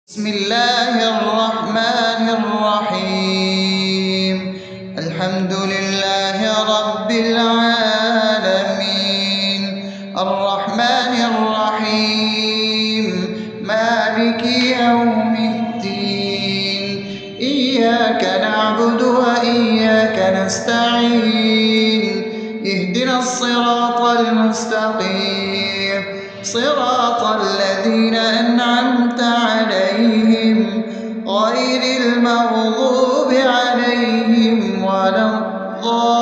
بسم الله الرحمن الرحيم. الحمد لله رب العالمين، الرحمن الرحيم، مالك يوم الدين. إياك نعبد وإياك نستعين، اهدنا الصراط المستقيم، صراط الذين أنعمت عليهم غير المغضوب عليهم ولا الضالين.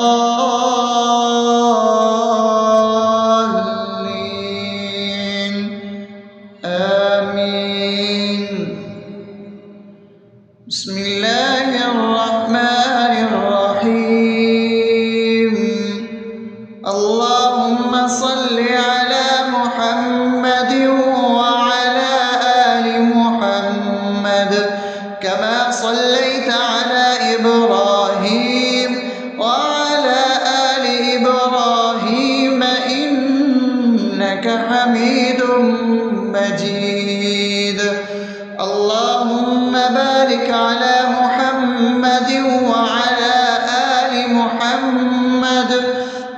آمين. بسم الله الرحمن الرحيم. اللهم صل على محمد وعلى آل محمد كما صليت على إبراهيم وعلى آل إبراهيم إنك حميد مجيد. اللهم بارك على محمد وعلى آل محمد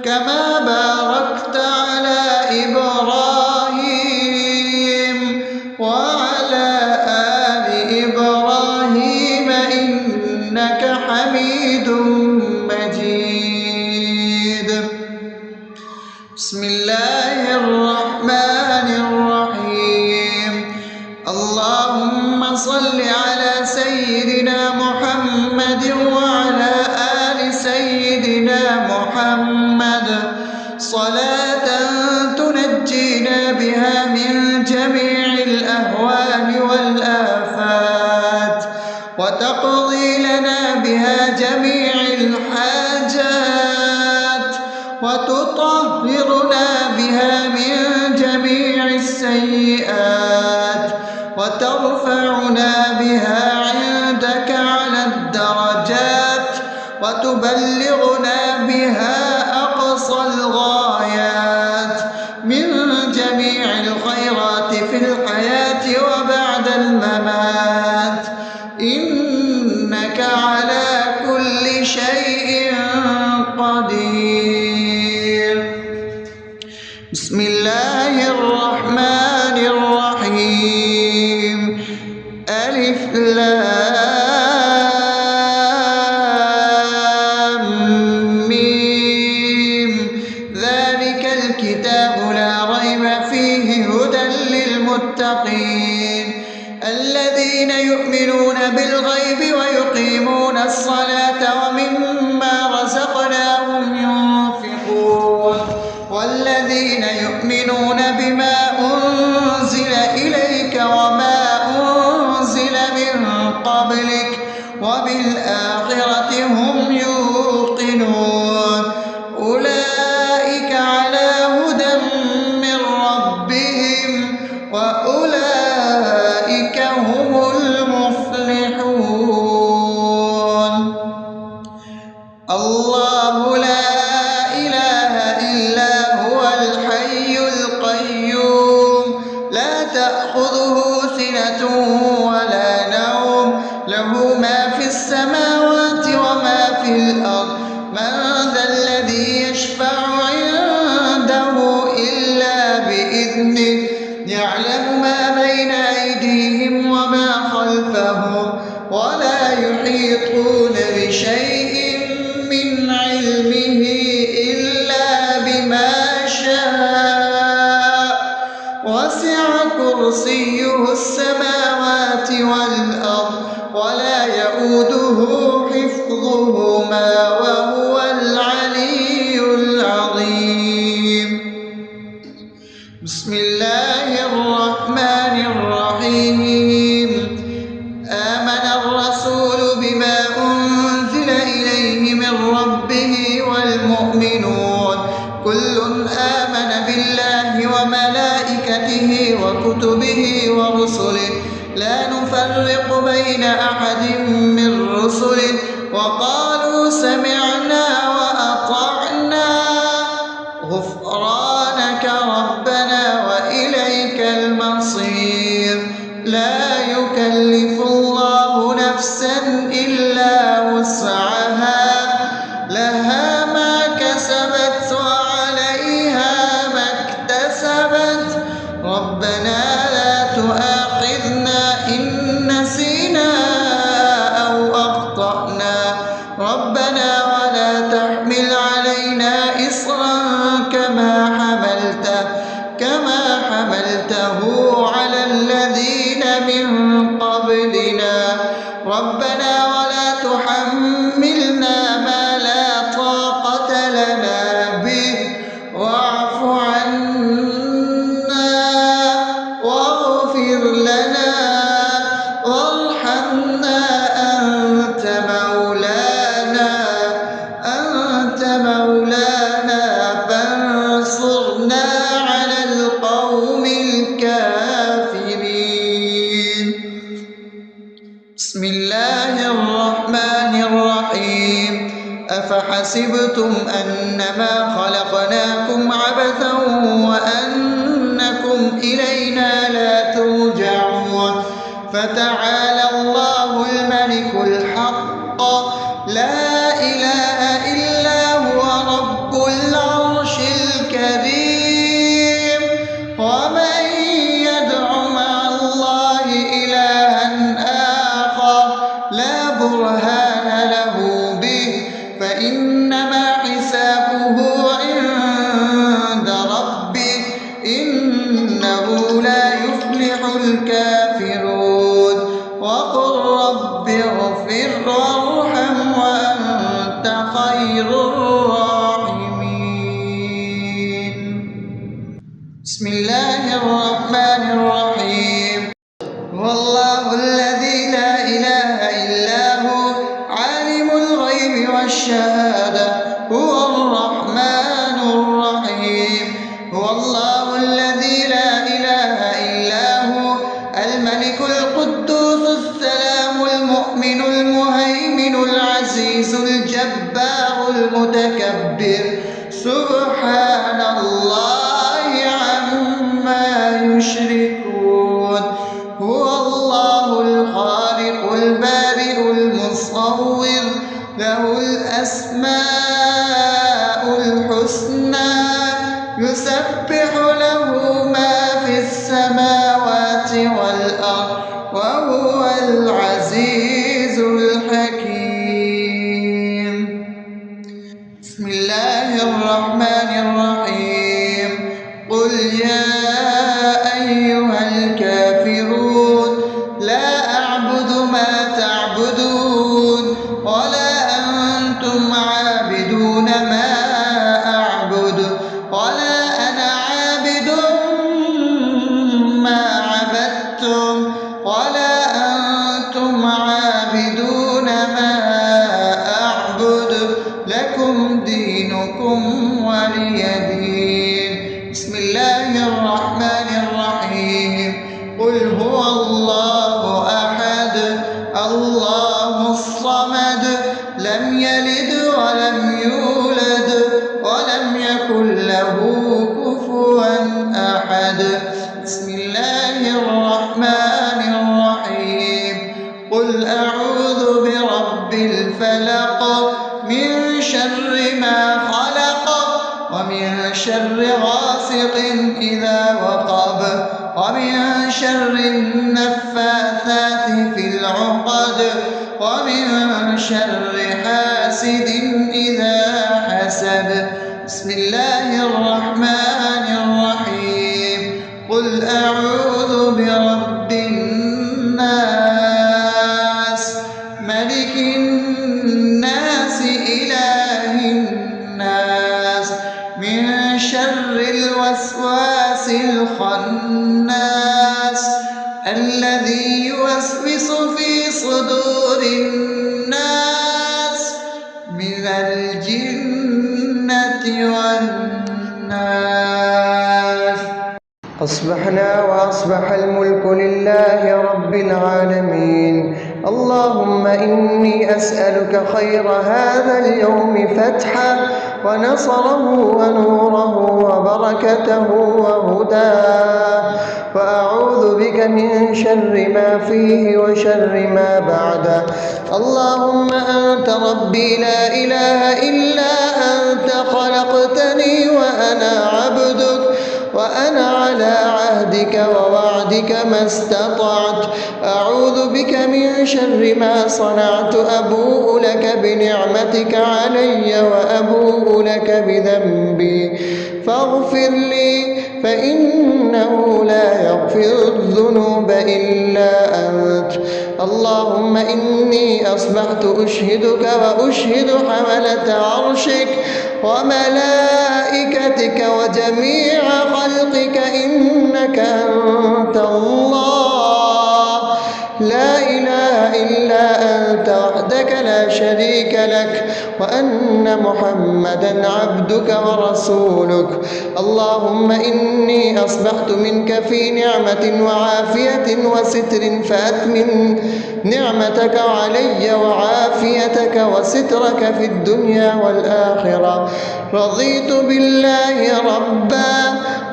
كما باركت على إبراهيم وعلى آل إبراهيم إنك حميد مجيد. بسم الله الرحمن الرحيم. اللهم صل على سيدنا محمد وعلى آل سيدنا محمد صلاة تنجينا بها من جميع الأهوال والآفات وتقضي لنا بها جميع الحاجات وتطهرنا بها من جميع السيئات وترفعنا بها عندك على الدرجات وتبلغنا بها أقصى الغايات من جميع الخيرات في الحياة وبعد الممات، إنك على كل شيء قدير. بسم الله الرحمن الرحيم. ألف لام ميم. ذلك الكتاب لا ريب فيه هدى للمتقين الذين يؤمنون بالغيب ويقيمون الصلاة ومما رزقناهم ينفقون والذين يؤمنون بما أنزل إليك وما أنزل من قبلك وبالآخرة هم يوقنون أولئك على هدى من ربهم وأولئك هم المفلحون. الله لا إله إلا هو الحي القيوم لا تأخذه سنة ولا نوم له ما في السماوات وما في الأرض. من ذا الذي يشفع عنده إلا بإذنه يعلم ما بين أيديهم وما خلفهم ولا يحيطون بشيء من علمه إلا بما شاء وسع كرسيه السماوات والأرض ولا يؤوده حفظهما وهو العلي العظيم. بسم الله الرحمن الرحيم. آمن الرسول بما أنزل إليه من ربه والمؤمنون كل آمن بالله وملائكته وكتبه ورسله لا نفرق بين أحد من رسله وقالوا سمعنا وأطعنا غفرانك ربنا وإليك المصير. لا يكلف قبلنا ربنا ولا تحملنا ما لا طاقة لنا به واعف عنا واغفر لنا وارحمنا أنت مولانا فانصرنا على القوم الكافرين. بسم الله الرحمن الرحيم. أفحسبتم أنما خلقناكم عبثا وأنكم إلينا لا ترجعون فتعالى الله الملك الحق لا إله إلا هو رب العرش الكريم. ومن يدع مع الله إلها آخر لا برهان له به فإنما حسابه عند ربه إنه لا يفلح الكافرون. وقل رب اغفر وارحم وأنت خير الراحمين. بسم الله الرحمن الرحيم. هو الله الذي لا إله إلا هو عالم الغيب والشهادة هو الرحمن الرحيم. هو الله الذي لا إله إلا هو الملك القدوس السلام المؤمن المهيمن العزيز الجبار المتكبر سبحان الله عما يشركون. هو الله الخالق البارئ المصور له الأسماء الحسنى يسبح له ما في السماوات والأرض وهو العزيز الحكيم. بسم الله الرحمن الرحيم. قل يا أيها الكافرون لا أعبد ما تعبدون ولا أنتم عابدون ما أعبد ولا أنا عابد ما عبدتم ولا أنتم عابدون ما أعبد لكم دينكم ولي دين. بسم الله الرحمن الرحيم. قل هو الله أحد الله الصمد لم يلد ولم يولد ولم يكن له كفوا أحد. بسم الله الرحمن الرحيم. قل أعوذ برب الفلق من شر ما خلق ومن شر غاسق إذا وقب ومن شر النفاثات في العقد ومن شر حاسد إذا حسد. بسم الله الرحمن الرحيم. قل أعوذ برب الناس ملك الناس إله الناس من شر الوسواس الخناس الذي يوسوس في صدور الناس من الجنة والناس. أصبحنا وأصبح الملك لله رب العالمين. اللهم إني أسألك خير هذا اليوم فتحه ونصره ونوره وبركته وهداه وأعوذ بك من شر ما فيه وشر ما بعده. اللهم أنت ربي لا إله إلا أنت خلقتني وأنا عبدك وأنا على عهدك ووعدك ما استطعت. أعوذ بك من شر ما صنعت. أبوء لك بنعمتك علي وأبوء لك بذنبي فاغفر لي فإنه لا يغفر الذنوب إلا أنت. أنت. اللهم إني أصبحت أشهدك وأشهد حملة عرشك وملائكتك وجميع خلقك إنك أنت الله لا إله إلا أنت وحدك لا شريك لك وأن محمدا عبدك ورسولك. اللهم إني أصبحت منك في نعمة وعافية وستر فأتمم نعمتك علي وعافيتك وسترك في الدنيا والآخرة. رضيت بالله ربا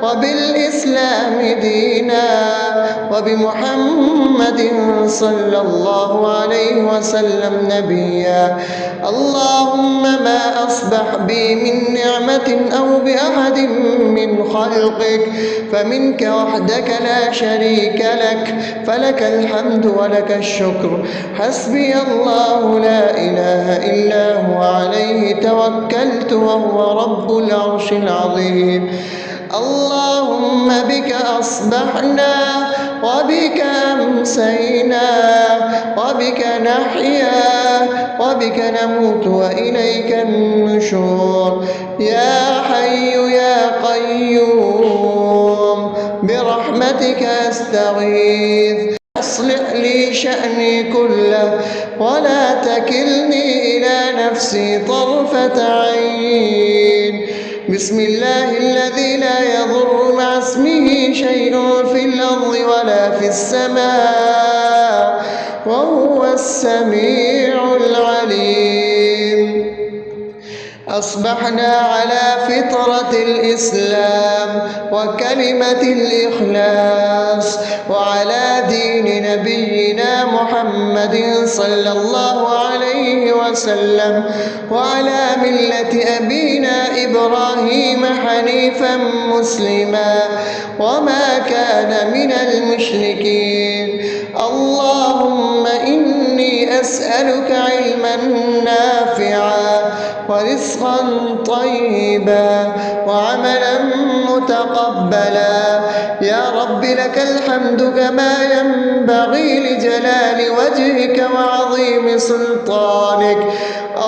وبالإسلام دينا وبمحمد صلى الله عليه وسلم نبيا. اللهم ما أصبح بي من نعمة أو بأحد من خلقك فمنك وحدك لا شريك لك فلك الحمد ولك الشكر. حسبي الله لا إله إلا هو عليه توكلت وهو رب العرش العظيم. اللهم بك أصبحنا وبك أمسينا وبك نحيا وبك نموت وإليك النشور. يا حي يا قيوم برحمتك أستغيث أصلح لي شأني كله ولا تكلني إلى نفسي طرفة عين. بسم الله الذي لا يضر مع اسمه شيء في الأرض ولا في السماء وهو السميع العليم. أصبحنا على فطرة الإسلام وكلمة الإخلاص وعلى دين نبينا محمد صلى الله عليه وسلم وعلى ملة أبينا إبراهيم حنيفا مسلما وما كان من المشركين. اللهم إني أسألك علما نافعا ورزقا طيبا وعملا متقبلا. يا رب لك الحمد كما ينبغي لجلال وجهك وعظيم سلطانك.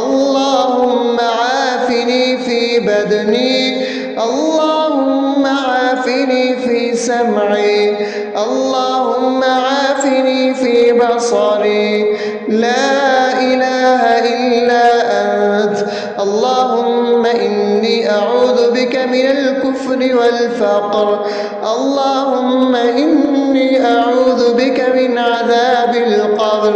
اللهم عافني في بدني اللهم عافني في سمعي اللهم عافني في بصري. لا إله إلا أنت. اللهم إني أعوذ بك من الكفر والفقر. اللهم إني أعوذ بك من عذاب القبر.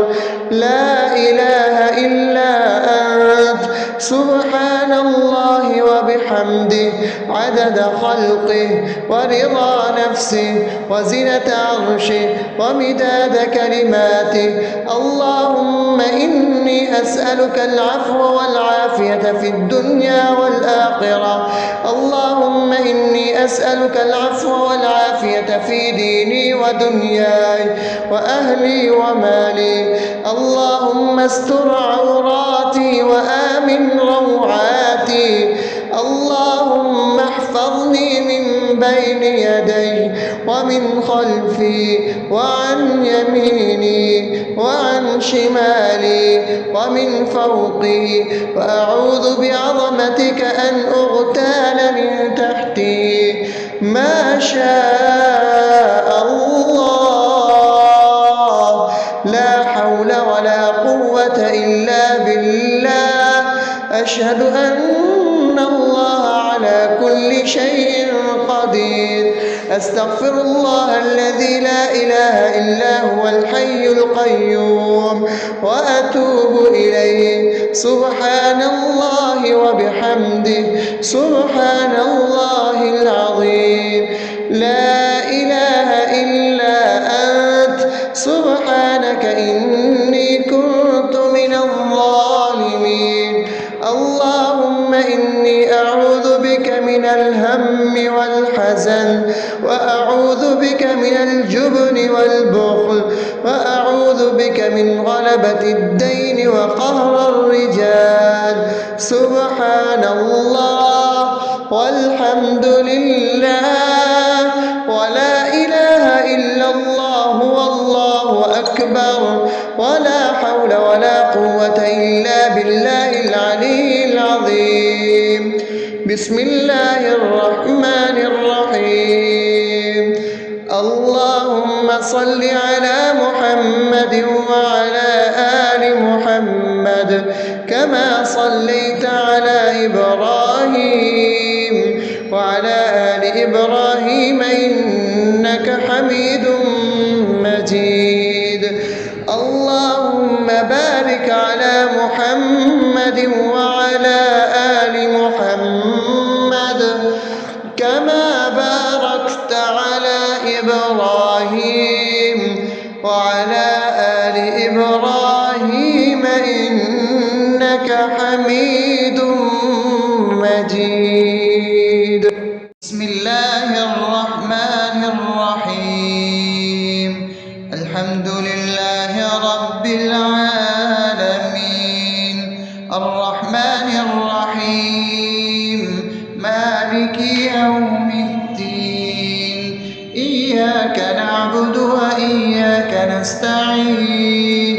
لا إله إلا أنت. سبحان الله وبحمده عدد خلقه ورضا نفسه وزنة عرشه ومداد كلماته. اللهم إني أسألك العفو والعافية في الدنيا والآخرة. اللهم إني أسألك العفو والعافية في ديني ودنياي وأهلي ومالي. اللهم استر عوراتي وآمن روعاتي. اللهم احفظني من بين يدي ومن خلفي وعن يميني وعن شمالي ومن فوقي وأعوذ بعظمتك أن أغتال من تحتي. ما شاء الله لا حول ولا قوة إلا بالله. أشهد أن الله على كل شيء قدير. أستغفر الله الذي لا إله إلا هو الحي القيوم وأتوب إليه. سبحان الله وبحمده سبحان الله العظيم. لا إله إلا أنت. سبحانك إني كنت من الظالمين. اللهم إني أعوذ بك من الهم والحزن وأعوذ بك من الجبن والبخل وأعوذ بك من غلبة الدين وقهر الرجال. سبحان الله والحمد لله ولا إله إلا الله والله أكبر. النار ولا حول ولا قوة إلا بالله العلي العظيم. بسم الله الرحمن الرحيم. اللهم صل على محمد وعلى آل محمد كما صليت على إبراهيم وعلى آل إبراهيم إنك حميد مجيد. اللهم بارك على محمد وعلى آل محمد كما باركت على إبراهيم وعلى آل إبراهيم إنك حميد مجيد. بسم الله الرحمن الرحيم. الحمد لله رب العالمين الرحمن الرحيم مالك يوم الدين إياك نعبد وإياك نستعين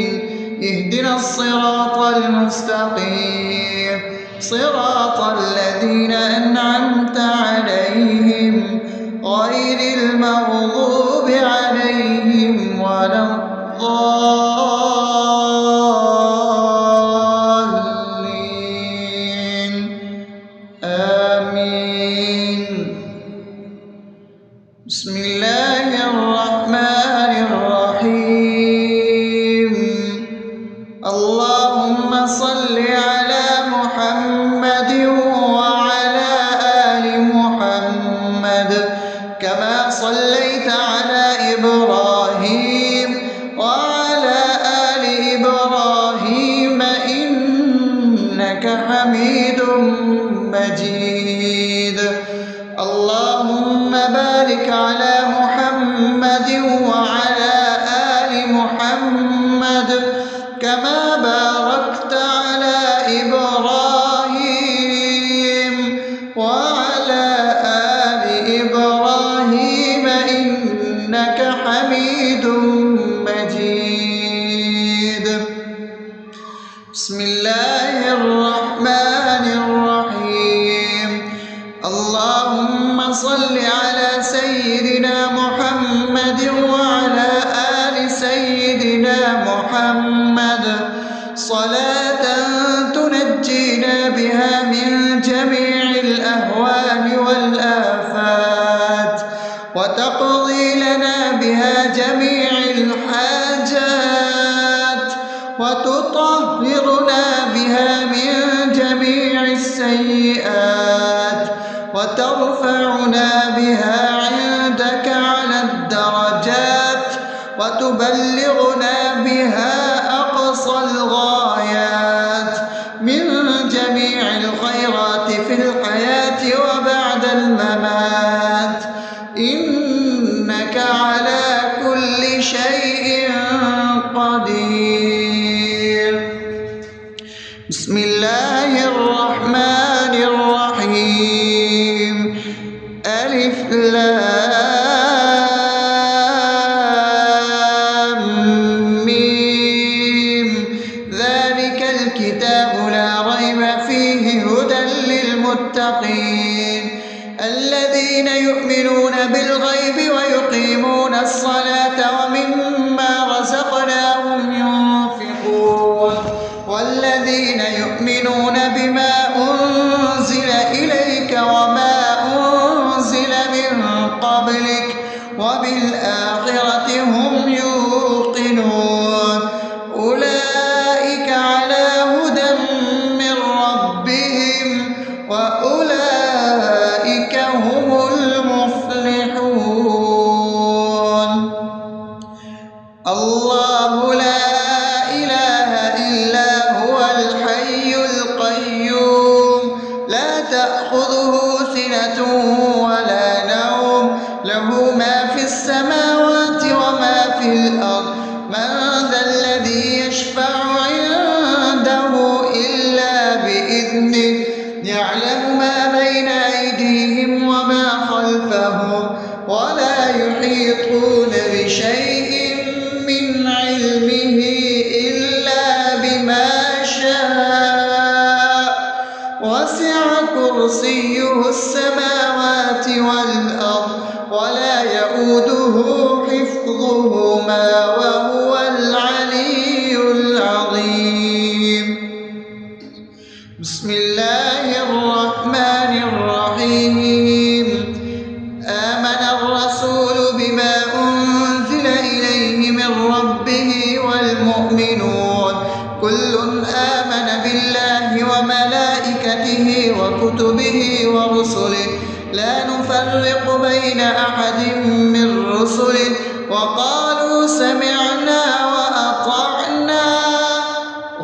اهدنا الصراط المستقيم صراط الذين أنعمت عليهم غير المغضوب عليهم ولا الضالين آمين. بسم الله الرحمن الرحيم. اللهم صل على محمد وعلى آل محمد كما صليت على إبراهيم وعلى آل إبراهيم إنك حميد مجيد. اللهم بارك على محمد وعلى آل محمد كما باركت على إبراهيم وعلى آل إبراهيم إنك حميد مجيد. بسم الله الرحمن الرحيم. اللهم صل على سيدنا محمد وعلى آل سيدنا محمد صلاة تنجينا بها من جميع الأهوال والآفات وتقضي لنا بها جميع الحاجات وتطهرنا بها من جميع السيئات وترفعنا بها عندك على الدرجات وتبلغنا بها أقصى الغايات من جميع الخيرات في الحياة وبعد الممات إنك على كل شيء قدير. بسم الله الرحمن الرحيم. ألف لام ميم ذلك الكتاب لا ريب فيه هدى للمتقين الذين يؤمنون بالغيب ويقيمون الصلاة ومما رزقناهم ينفقون والذين يؤمنون بما أنزل إليك وما أنزل من قبلك وبالآخرة هم يوقنون أولئك على هدى من ربهم وأولئك هم المفلحون. الله لا إله إلا هو الحي القيوم لا تأخذه سنة ولا نوم له ما في السماوات وما في الأرض من ذا الذي يشفع عنده إلا بإذنه يعلم ما بين أيديهم وما خلفهم ولا يحيطون بشيء من علمه كرسيه السماوات والأرض ولا يؤوده حفظهما وهو العلي العظيم. بسم الله الرحمن الرحيم. آمن الرسول بما أنزل إليه من ربه والمؤمنون كل آمن بالله وملائكته وكتبه ورسله لا نفرق بين أحد من رسله وقالوا سمعنا وأطعنا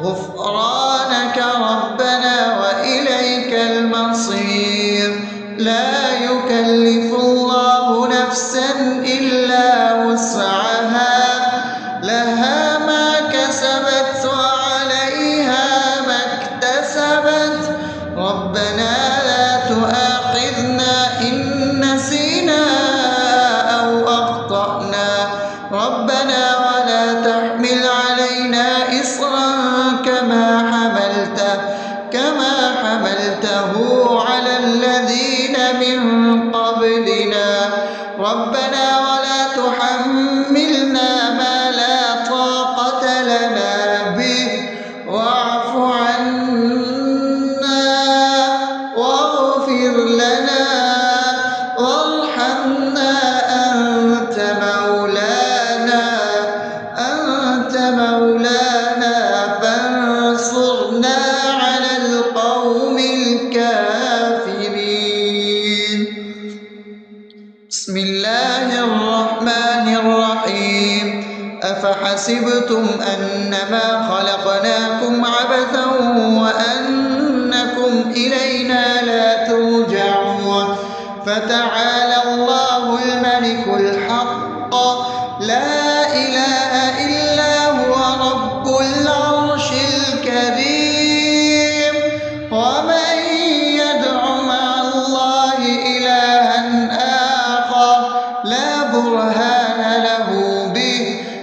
غفرانك ربنا وإليك المصير. لا يكلف الله نفسا إلا وسعها لها ما كسبت وعليها ما اكتسبت ربنا لا تؤاخذنا إن نسينا أو أخطأنا ربنا ولا تحمل علينا إصرا كما حملته على الذين من قبلنا ربنا ولا تحملنا ما لا طاقة لنا به واعف عنا واغفر لنا وارحمنا أنت مولانا فانصرنا على القوم الكافرين. بسم الله الرحمن الرحيم. أفحسبتم أنما خلقناكم عبثا وأنكم إلينا لا ترجعون فتعالى الله الملك الحق لا إله إلا هو رب العرش الكريم. ومن يدع مع الله إلها آخر لا برهان له به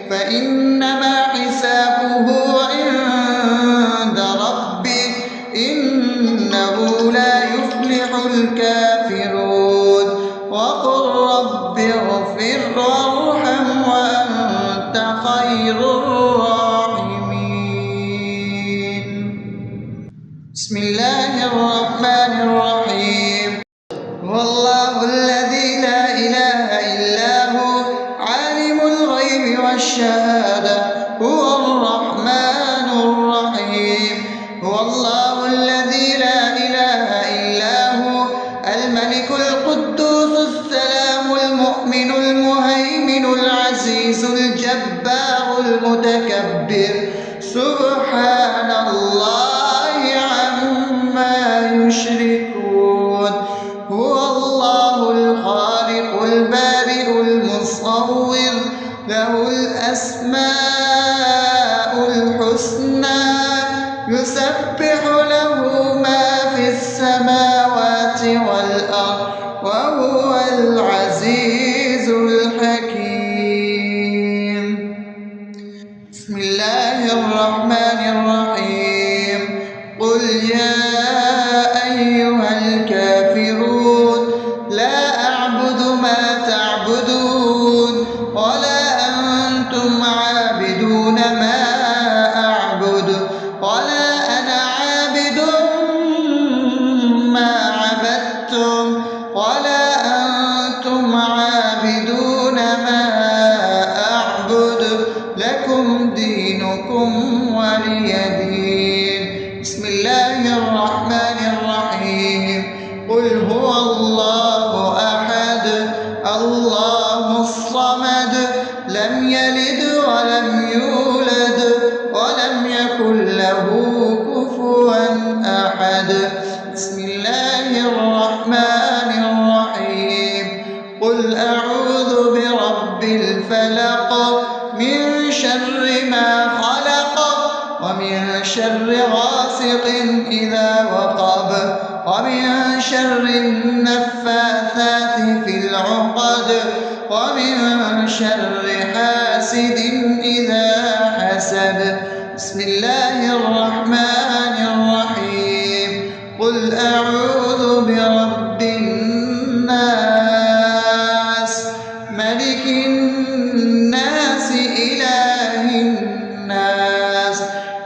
فإنما حسابه عند ربه إنه لا يفلح الكافرون. وقل رب اغفر وارحم وأنت خير الراحمين. بسم الله الرحمن الرحيم. هو الله الذي لا إله إلا هو عالم الغيب والشهادة هو الرحمن الرحيم. هو الله الذي لا إله إلا هو الملك القدوس السلام المؤمن المهيمن العزيز الجبار المتكبر سبحان الله عما يشركون. هو الله الخالق البارئ المصور له الأسماء الحسنى يسبح له ما في السماوات والأرض وهو العزيز الحكيم. بسم الله الرحمن الرحيم. قل يا أيها الكافرون لا أعبد ما تعبدون ولا أنتم عابدون ما أعبد ولا أنا عابد ما عبدتم ولا أنتم عابدون ما أعبد لكم دينكم ولي دين. بسم الله الرحمن الرحيم. قل هو الله أحد الله الصمد لم يلد ولم يولد ولم يكن له كفوا أحد. بسم الله الرحمن الرحيم. قل أعوذ برب الفلق من شر ما خلق ومن شر غاسق إذا وقب ومن شر النفاثات في العقد ومن شر حاسد إذا حسد. بسم الله الرحمن الرحيم. قل أعوذ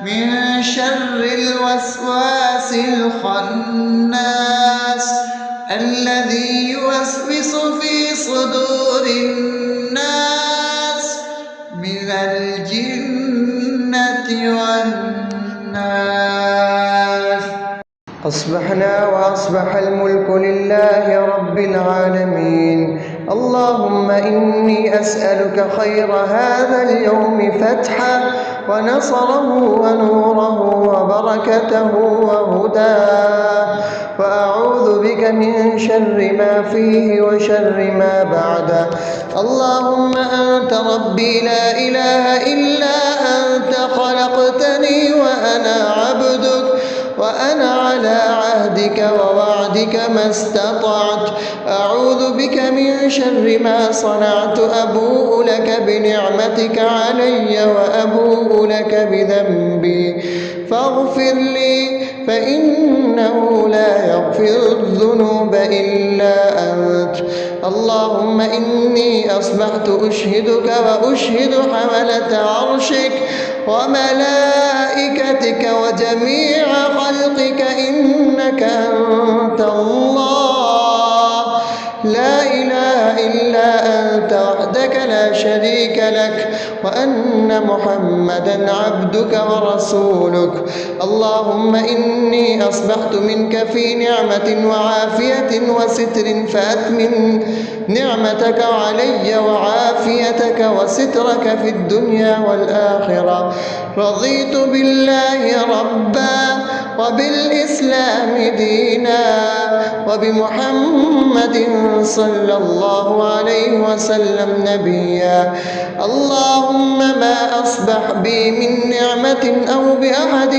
من شر الوسواس الخناس الذي يوسوس في صدور الناس من الجنة والناس. أصبحنا وأصبح الملك لله رب العالمين. اللهم إني أسألك خير هذا اليوم فتحه ونصره ونوره وبركته وهداه، وأعوذ بك من شر ما فيه وشر ما بعده. اللهم أنت ربي لا إله إلا أنت، خلقتني وأنا عبدك، وأنا على عهدك ووعدك ما استطعت. أعوذ بك من شر ما صنعت، أبوء لك بنعمتك علي وأبوء لك بذنبي، فاغفر لي فإنه لا يغفر الذنوب إلا أنت. اللهم إني أصبحت أشهدك وأشهد حملة عرشك وملائكتك وجميع خلقك إنك أنت الله لا إله إلا أنت وحدك لا شريك لك، وأن محمدا عبدك ورسولك. اللهم إني أصبحت منك في نعمة وعافية وستر، فأتمم نعمتك علي وعافيتك وسترك في الدنيا والآخرة. رضيت بالله ربا وبالإسلام دينا وبمحمد صلى الله عليه وسلم نبيا. اللهم ما أصبح بي من نعمة أو بأحد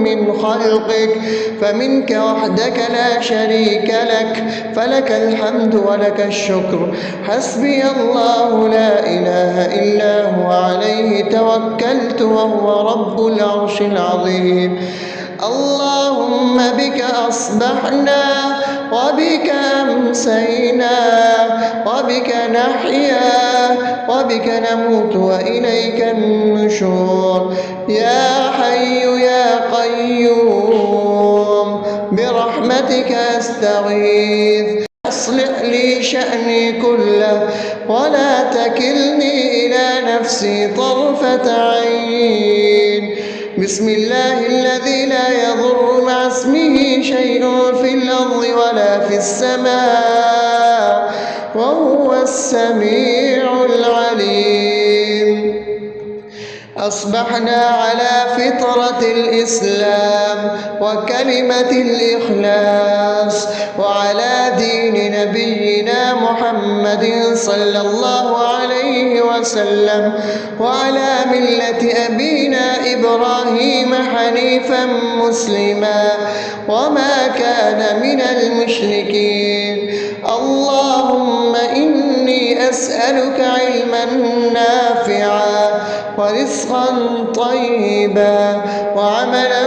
من خلقك فمنك وحدك لا شريك لك، فلك الحمد ولك الشكر. حسبي الله لا إله إلا هو، عليه توكلت وهو رب العرش العظيم. اللهم بك أصبحنا وبك أمسينا وبك نحيا وبك نموت وإليك النشور. يا حي يا قيوم برحمتك أستغيث، أصلح لي شأني كله ولا تكلني إلى نفسي طرفة عين. بسم الله الذي لا يضر مع اسمه شيء في الأرض ولا في السماء وهو السميع العليم. أصبحنا على فطرة الإسلام وكلمة الإخلاص وعلى دين نبينا محمد صلى الله عليه وسلم وعلى ملة أبينا إبراهيم حنيفا مسلما وما كان من المشركين. اللهم إني أسألك علما نافعا ورزقا طيبا وعملا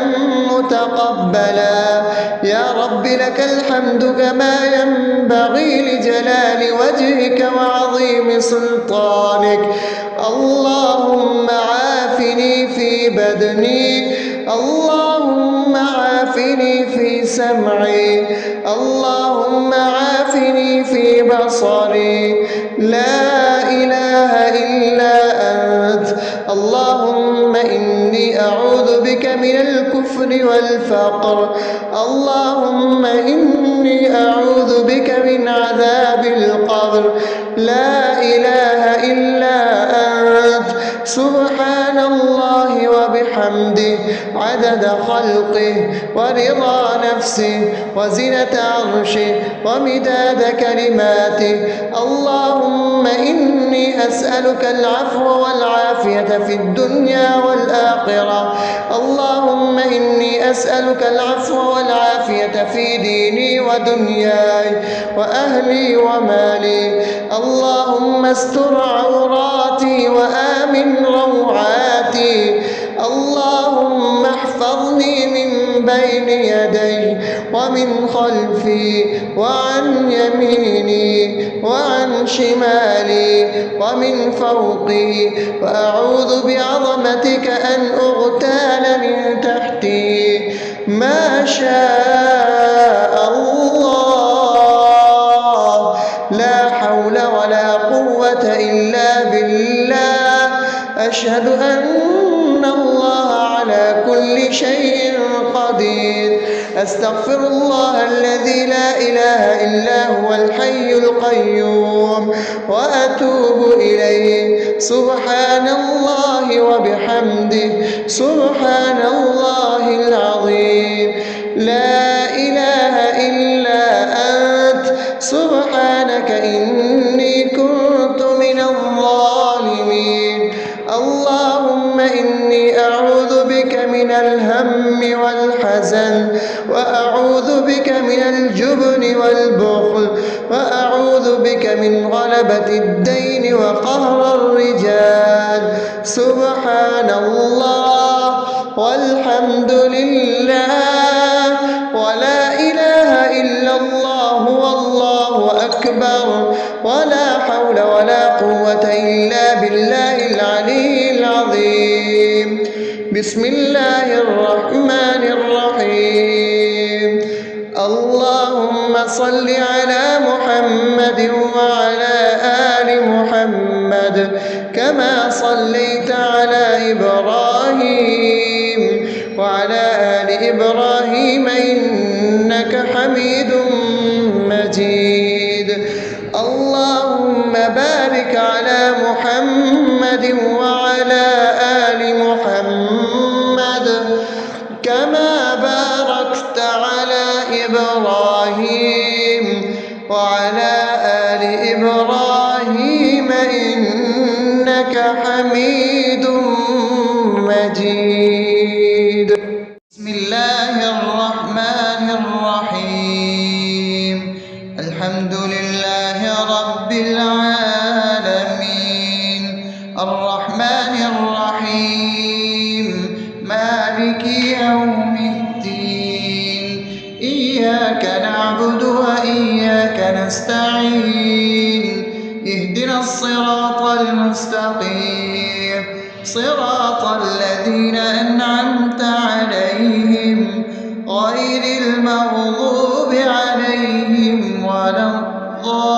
متقبلا. يا رب لك الحمد كما ينبغي لجلال وجهك وعظيم سلطانك. اللهم عافني في بدني، اللهم عافني في سمعي، اللهم عافني في بصري. لا إله إلا أنت. اللهم إني أعوذ بك من الكفر والفقر. اللهم إني أعوذ بك من عذاب القبر. لا إله إلا أنت. سبحان الله وبحمده عدد خلقه ورضا نفسه وزنة عرشه ومداد كلماته. اللهم إني أسألك العفو والعافية في الدنيا والآخرة. اللهم إني أسألك العفو والعافية في ديني ودنياي وأهلي ومالي. اللهم استر عوراتي وآمن روعاتي. اللهم احفظني من بين يدي ومن خلفي وعن يميني وعن شمالي ومن فوقي، وأعوذ بعظمتك أن أغتال من تحتي. ما شاء الله، لا حول ولا قوة إلا بالله. أشهد أن الله على كل شيء قدير. أستغفر الله الذي لا إله إلا هو الحي القيوم وأتوب إليه. سبحان الله وبحمده، سبحان الله العظيم. لا إله إلا أنت، سبحانك إني كنت من الظالمين. اللهم إني أعوذ بك من الهم والحزن، وأعوذ بك من الجبن والبخل، وأعوذ بك من غلبة الدين وقهر الرجال. سبحان الله والحمد لله ولا إله إلا الله والله أكبر، ولا حول ولا قوة إلا بالله العلي العظيم. بسم الله الرحمن الرحيم. اللهم صل على محمد وعلى آل محمد كما صليت على إبراهيم وعلى آل إبراهيم إنك حميد مجيد. اللهم بارك على محمد وعلى آل محمد كما باركت على إبراهيم وعلى آل إبراهيم إنك حميد مجيد. بسم الله الرحمن الرحيم. الحمد لله رب العالمين، الرحمن الرحيم، مالك يوم الدين. إياك نعبد وإياك نستعين. اهدنا الصراط المستقيم، صراط الذين أنعمت عليهم غير المغضوب عليهم ولا الضالين.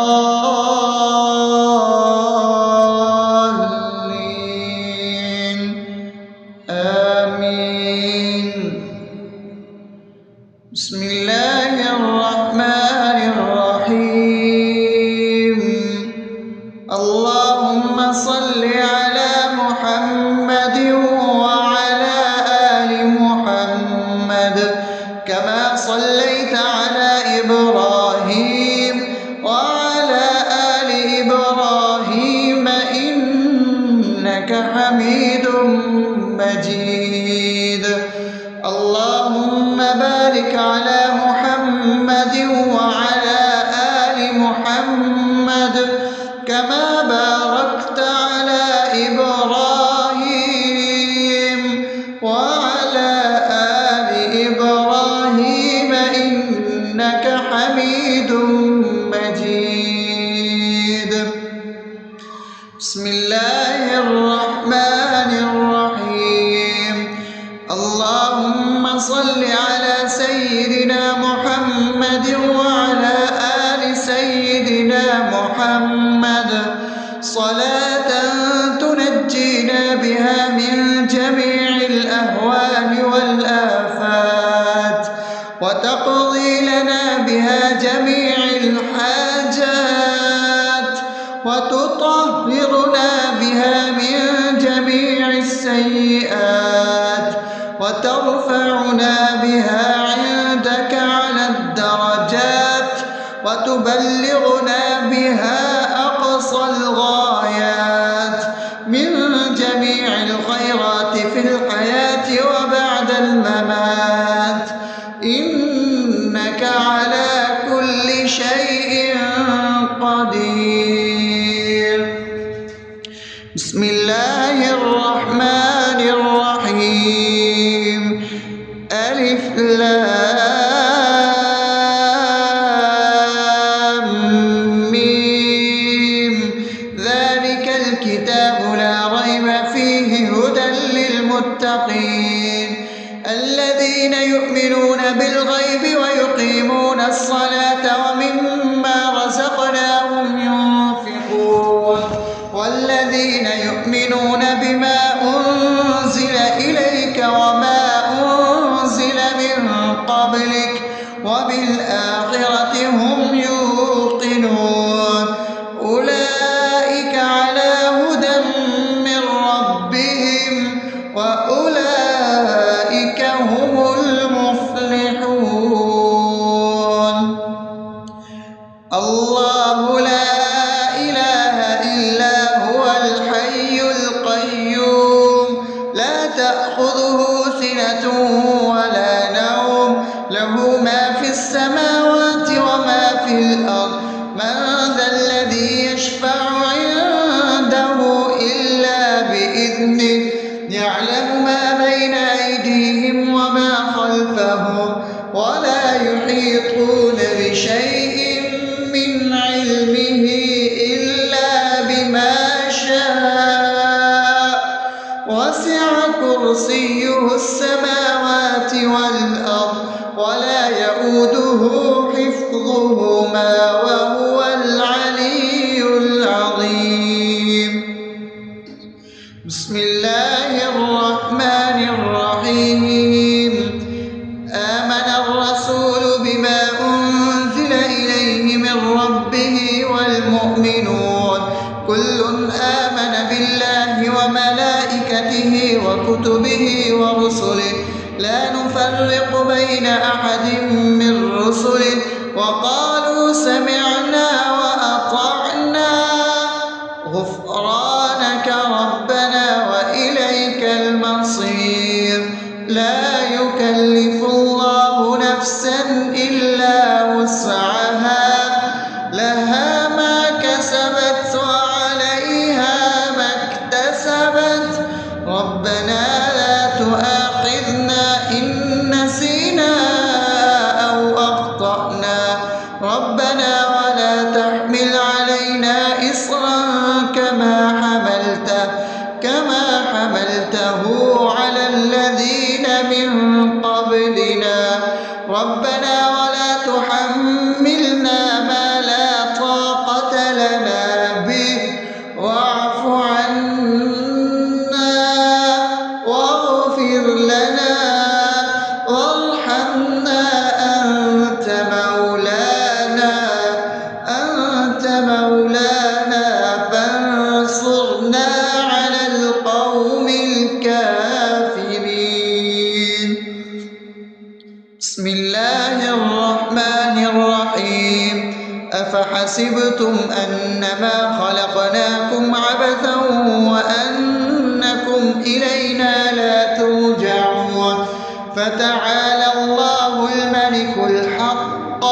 آمين. بسم الله الرحمن الرحيم. اللهم صل على محمد وعلى آل محمد كما صليت على إبراهيم وعلى آل إبراهيم إنك حميد مجيد. اللهم بارك على محمد وعلى آل محمد كما باركت على إبراهيم وعلى آل إبراهيم إنك حميد مجيد. بسم الله الرحمن الرحيم. اللهم صل على سيدنا محمد وعلى آل سيدنا محمد صلاة تنجينا بها من جميع الأهوال والآفات، وتقضي لنا بها جميع الحاجات، وتطهرنا بها من جميع السيئات، وترفعنا بها عندك على الدرجات، وتبلغنا بها أقصى الغايات من جميع الخيرات في الحياة وبعد الممات. إنك على كل شيء قدير. بسم الله الرحمن الرحيم. ألف لام ميم ذلك الكتاب لا ريب فيه هدى للمتقين الذين يؤمنون بالغيب ويقيمون الصلاة ومما رزقناهم ينفقون والذين يؤمنون بما أنزل إليك وما أنزل من قبلك وبالآخرة هم يوقنون أولئك على هدى من ربهم وأولئك هم المفلحون الله لا إله إلا هو الحي القيوم لا تأخذه سنة ولا نوم له ما في السماوات وما في الأرض من ذا الذي يشفع عنده إلا بإذنه يعلم ما بين أيديهم وما خلفهم ولا يحيطون بشيء من علمه إلا بما شاء وسع كرسيه السماوات والأرض ولا يؤوده حفظهما وهو العلي العظيم بسم الله الرحمن الرحيم آمن الرسول بما أنزل إليه من ربه والمؤمنون كل آمن بالله وملائكته وكتبه ورسله لا نفرق بين أحد من رسله وقالوا سمعنا وأطعنا غفرانك ربنا وإليك المصير لا يكلف الله نفسا إلا وسعها لها ما كسبت وعليها ما اكتسبت ربنا لا تؤاخذنا إن نسينا أو أخطأنا ربنا ولا تحمل علينا إصرا كما حملته على الذين من قبلنا ربنا ولا تحملنا ما لا طاقة لنا به واعف عنا واغفر لنا وارحمنا أنت مولانا فانصرنا على القوم الكافرين بسم الله الرحمن الرحيم أفحسبتم أنما خلقناكم عبثا وأنكم إلينا لا ترجعون فتعالى الله الملك الحق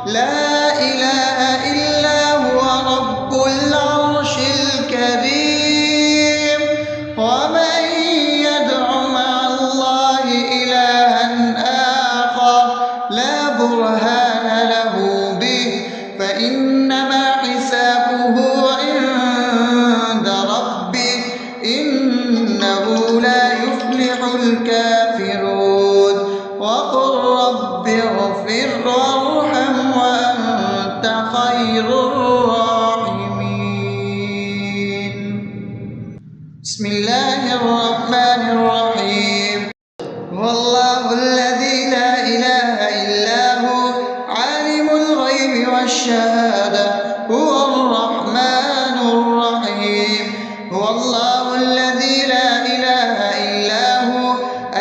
لا إله إلا هو رب العرش الكريم ومن يدع مع الله إلها آخر لا برهان له به فإنما حسابه عند ربه إنه لا يفلح الكافرون وقل رب اغفر وارحم وأنت خير الراحمين بسم الله الرحمن الرحيم هو الله الذي لا إله إلا هو عالم الغيب والشهادة هو الرحمن الرحيم هو الله الذي لا إله إلا هو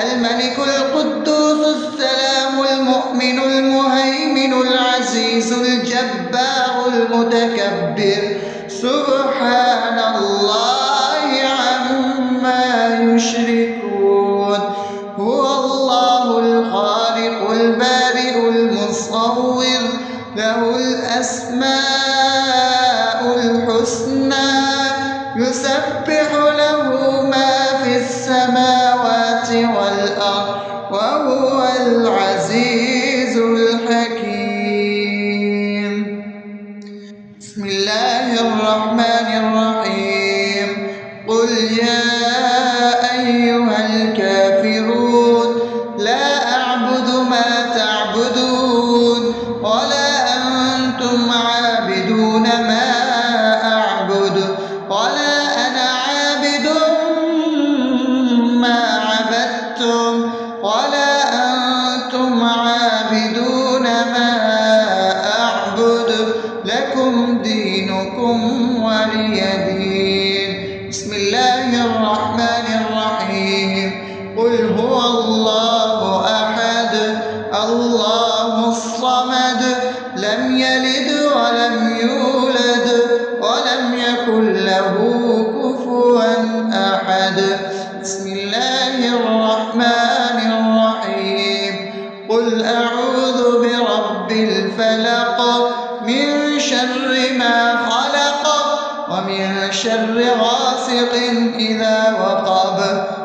الملك القدوس السلام المؤمن المهيمن العزيز الجبار المتكبر سبحان الله عما يشركون هو الله الخالق البارئ المصور له الأسماء الحسنى يسبح له ما في السماوات والأرض وهو وهو العزيز الحكيم. بسم الله الرحمن الرحيم. قل يا أيها الكافرون لا أعبد ما تعبدون ولا أنتم عابدون ما أعبد ولا أنا عابد ما عبدتم ولا أنتم عابدون ما أعبد لكم دينكم ولي دين. بسم الله الرحمن الرحيم. قل هو الله أحد الله الصمد لم يلد ولم يولد ولم يكن له كفوا أحد. بسم الله الرحمن الرحيم. قل أعوذ برب الفلق من شر ما خلق ومن شر غاسق إذا وقب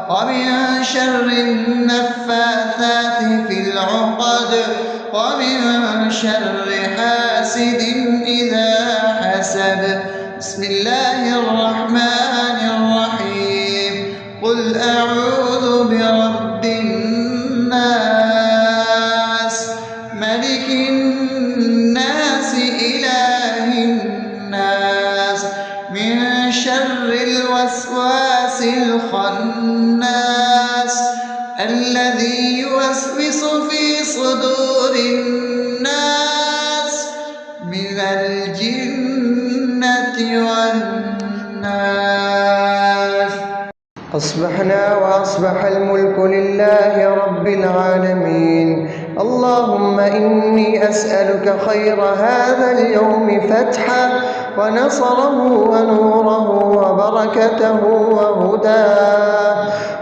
ومن شر النفاثات في العقد ومن شر حاسد إذا حسد. بسم الله الرحمن الرحيم. قل أعوذ برب الناس ملك الناس إله الناس من شر الوسواس الخناس الذي يوسوس في صدور الناس من الجنة والناس. أصبحنا وأصبح الملك لله رب العالمين. اللهم إني أسألك خير هذا اليوم فتحه ونصره ونوره وبركته وهداه،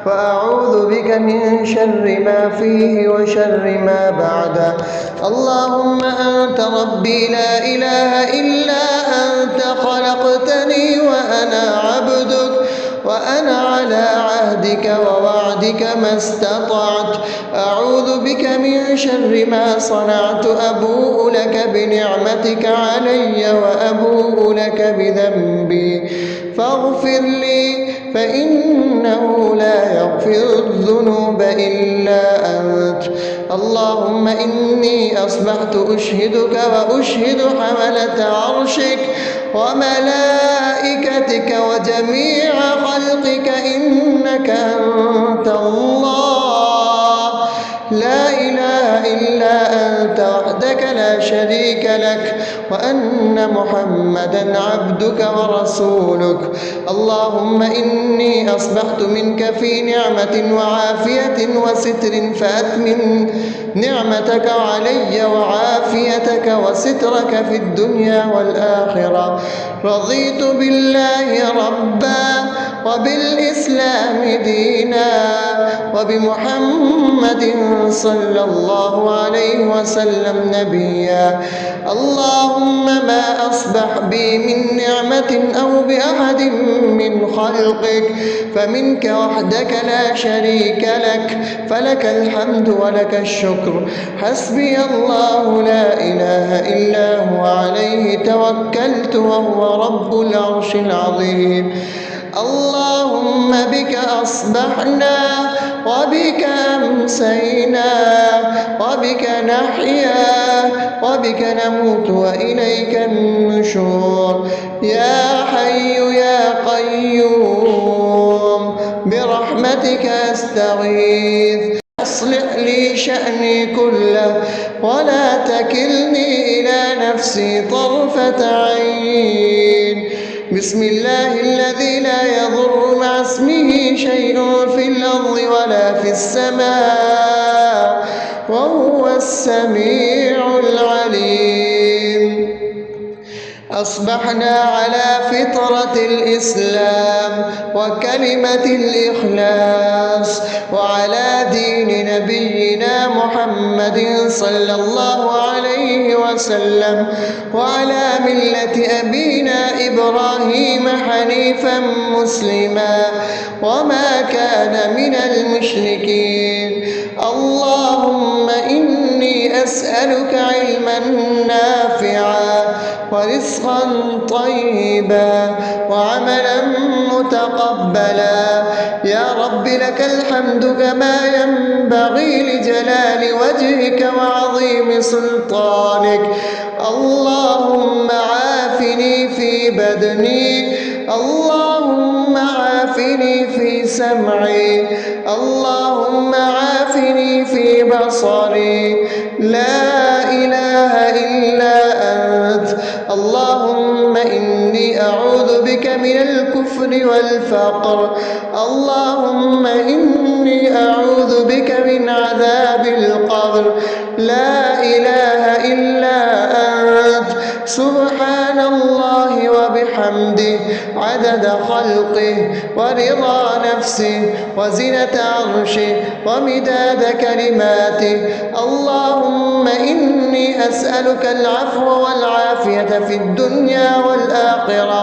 وأعوذ بك من شر ما فيه وشر ما بعده. اللهم أنت ربي لا إله إلا أنت خلقتني وأنا عبدك وأنا على عهدك ووعدك ما استطعت. أعوذ بك من شر ما صنعت. أبوء لك بنعمتك علي وأبوء لك بذنبي فاغفر لي فإنه لا يغفر الذنوب إلا أنت. اللهم إني أصبحت أشهدك وأشهد حملة عرشك وملائكتك وجميع خلقك إنك أنت الله لا إله إلا أنت وحدك لا شريك لك وأن محمدا عبدك ورسولك. اللهم إني أصبحت منك في نعمة وعافية وستر فأتمن نعمتك علي وعافيتك وسترك في الدنيا والآخرة. رضيت بالله ربا وبالإسلام دينا وبمحمد صلى الله عليه وسلم نبيا. اللهم ما أصبح بي من نعمة أو بأحد من خلقك فمنك وحدك لا شريك لك فلك الحمد ولك الشكر. حسبي الله لا إله إلا هو عليه توكلت وهو رب العرش العظيم. اللهم بك أصبحنا وبك أمسينا وبك نحيا وبك نموت وإليك النشور. يا حي يا قيوم برحمتك أستغيث أصلح لي شأني كله ولا تكلني إلى نفسي طرفة عين. بسم الله الذي لا يضر مع اسمه شيء في الأرض ولا في السماء وهو السميع العليم. أصبحنا على فطرة الإسلام وكلمة الإخلاص وعلى دين نبينا محمد صلى الله عليه وسلم وعلى ملة أبينا إبراهيم حنيفا مسلما وما كان من المشركين. اللهم أسألك علما نافعا ورزقا طيبا وعملا متقبلا. يا رب لك الحمد كما ينبغي لجلال وجهك وعظيم سلطانك. اللهم عافني في بدني، اللهم عافني في سمعي، اللهم عافني في بصري. لا إله إلا أنت. اللهم إني أعوذ بك من الكفر والفقر. اللهم إني أعوذ بك من عذاب القبر. لا إله إلا أنت. سبحان الله وبحمده عدد خلقه ورضا نفسه وزنة عرشه ومداد كلماته. اللهم إني أسألك العفو والعافية في الدنيا والآخرة.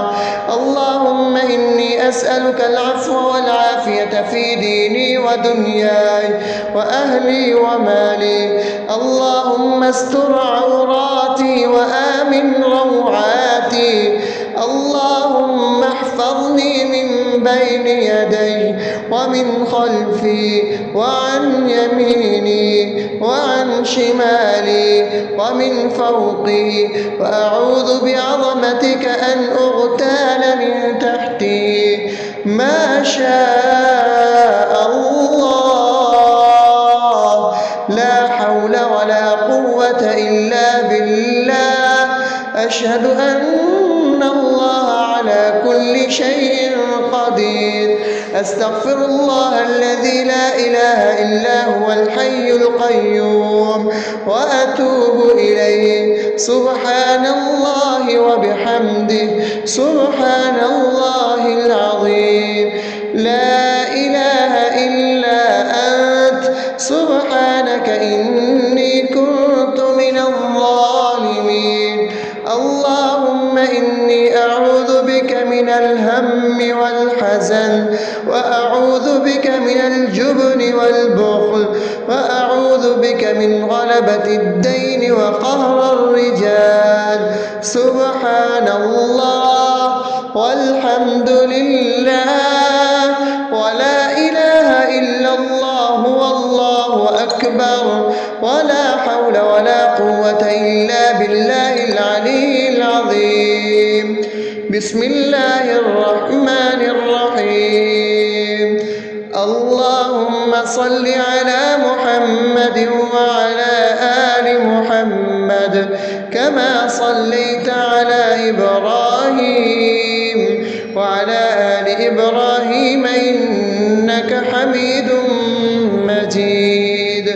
اللهم إني أسألك العفو والعافية في ديني ودنياي وأهلي ومالي. اللهم استر عوراتي وآمن روعاتي. اللهم احفظني من بين يدي ومن خلفي وعن يميني وعن شمالي ومن فوقي، وأعوذ بعظمتك أن أغتال من تحتي. ما شاء الله، لا حول ولا قوة إلا بالله. أشهد أن الله على كل شيء قدير. أستغفر الله الذي لا إله إلا هو الحي القيوم وأتوب إليه. سبحان الله وبحمده سبحان الله العظيم. لا إله إلا أنت. سبحانك إني كنت من الظالمين. اللهم إني أعوذ بك من الهم والحزن، وأعوذ بك من الجبن والبخل، وأعوذ بك من غلبة الدين وقهر الرجال. سبحان الله والحمد لله ولا إله إلا الله والله أكبر، ولا حول ولا قوة إلا بالله العلي العظيم. بسم الله الرحمن الرحيم. اللهم صل على محمد وعلى آل محمد كما صليت على إبراهيم وعلى آل إبراهيم إنك حميد مجيد.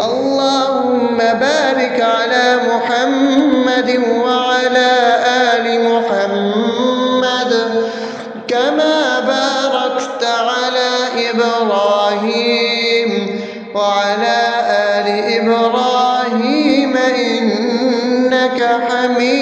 اللهم بارك على محمد وعلى آل محمد كما باركت على إبراهيم وعلى آل إبراهيم إنك حميد